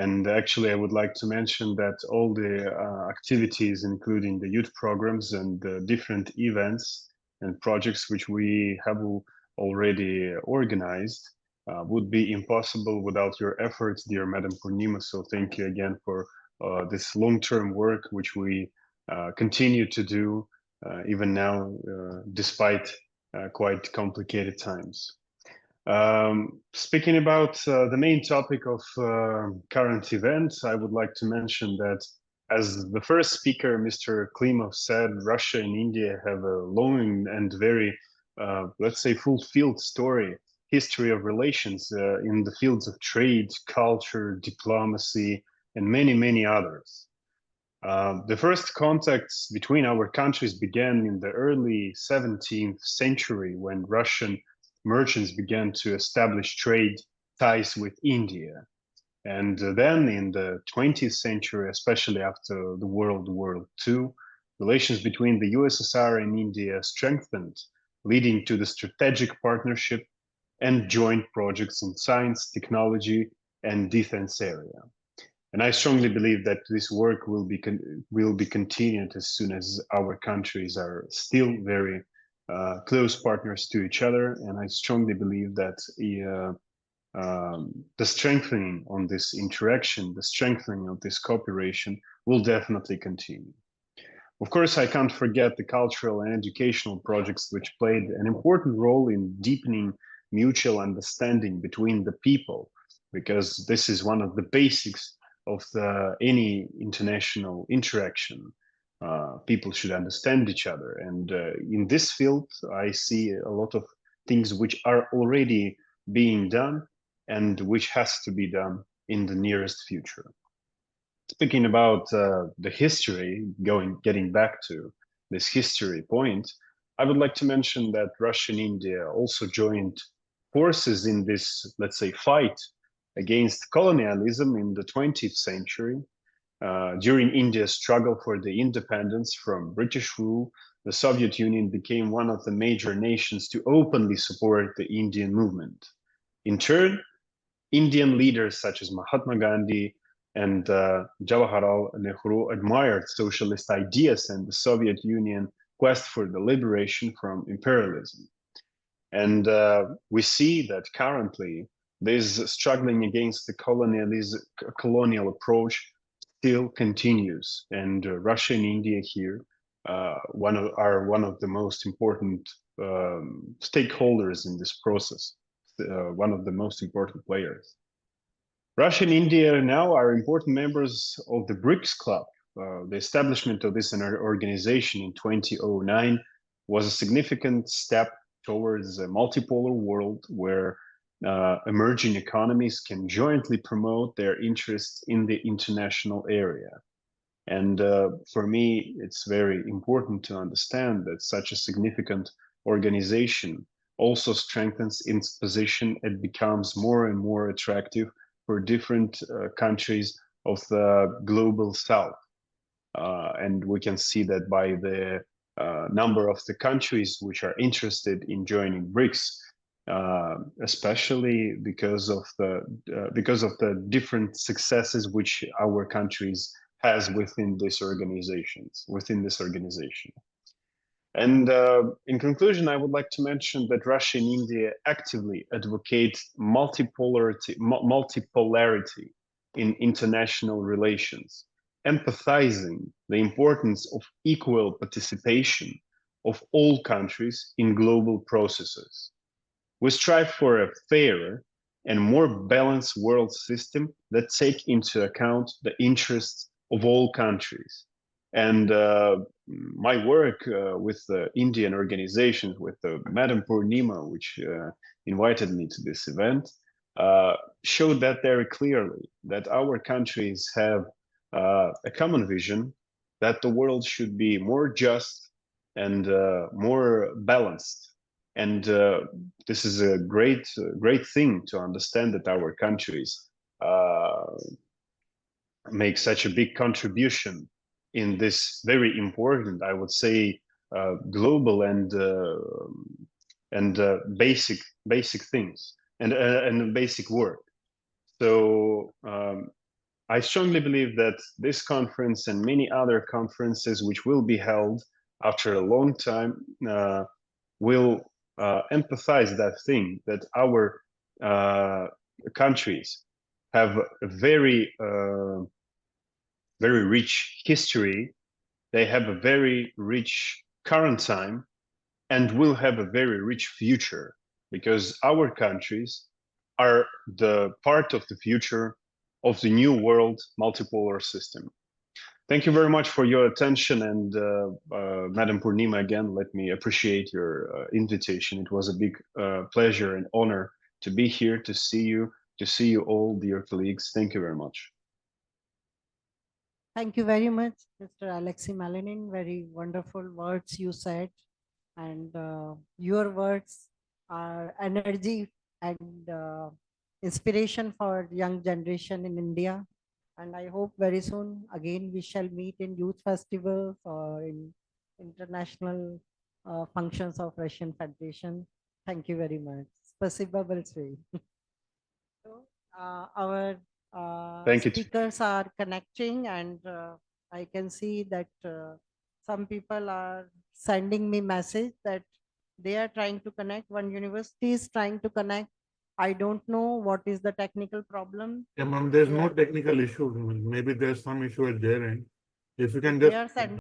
And actually, I would like to mention that all the activities, including the youth programs and the different events and projects which we have already organized, would be impossible without your efforts, dear Madam Purnima. So thank you again for this long-term work, which we continue to do even now, despite quite complicated times. Speaking about the main topic of current events, I would like to mention that, as the first speaker, Mr. Klimov, said, Russia and India have a long and very, let's say, fulfilled history of relations in the fields of trade, culture, diplomacy, and many, many others. The first contacts between our countries began in the early 17th century when Russian merchants began to establish trade ties with India. And then in the 20th century, especially after the World War II, relations between the USSR and India strengthened, leading to the strategic partnership and joint projects in science, technology, and defense area. And I strongly believe that this work will be continued as soon as our countries are still very close partners to each other. And I strongly believe that the strengthening on this interaction, the strengthening of this cooperation will definitely continue. Of course, I can't forget the cultural and educational projects which played an important role in deepening mutual understanding between the people, because this is one of the basics of any international interaction. People should understand each other. And in this field, I see a lot of things which are already being done and which has to be done in the nearest future. Speaking about the history, getting back to this history point, I would like to mention that Russia and India also joined forces in this, let's say, fight against colonialism in the 20th century. During India's struggle for the independence from British rule, the Soviet Union became one of the major nations to openly support the Indian movement. In turn, Indian leaders such as Mahatma Gandhi and Jawaharlal Nehru admired socialist ideas and the Soviet Union quest for the liberation from imperialism. And we see that currently this struggling against the colonial approach still continues, and Russia and India here are one of the most important stakeholders in this process, one of the most important players. Russia and India now are important members of the BRICS Club. The establishment of this organization in 2009 was a significant step towards a multipolar world where emerging economies can jointly promote their interests in the international area. And for me, it's very important to understand that such a significant organization also strengthens its position and becomes more and more attractive for different countries of the global south. And we can see that by the number of the countries which are interested in joining BRICS, especially because of the different successes which our countries has within this organization. And in conclusion, I would like to mention that Russia and India actively advocate multipolarity in international relations, empathizing the importance of equal participation of all countries in global processes. We strive for a fairer and more balanced world system that takes into account the interests of all countries. And my work with the Indian organizations, with Madam Purnima, which invited me to this event, showed that very clearly, that our countries have a common vision that the world should be more just and more balanced. And this is a great thing to understand, that our countries make such a big contribution in this very important, I would say, global and basic things and basic work. So I strongly believe that this conference and many other conferences which will be held after a long time will empathize that thing, that our countries have a very rich history. They have a very rich current time and will have a very rich future, because our countries are the part of the future of the new world multipolar system. Thank you very much for your attention, and Madam Purnima, again, let me appreciate your invitation. It was a big pleasure and honor to be here, to see you all, dear colleagues. Thank you very much. Thank you very much, Mr. Alexey Malinin. Very wonderful words you said. And your words are energy and inspiration for young generation in India. And I hope very soon again we shall meet in youth festivals or in international functions of Russian Federation. Thank you very much. Spasiba большое. So, our Thank you. speakers are connecting, and I can see that some people are sending me message that they are trying to connect. One university is trying to connect. I don't know what is the technical problem. Yeah, ma'am, there's no technical issue. Maybe there's some issue at their end. If you can They just are sending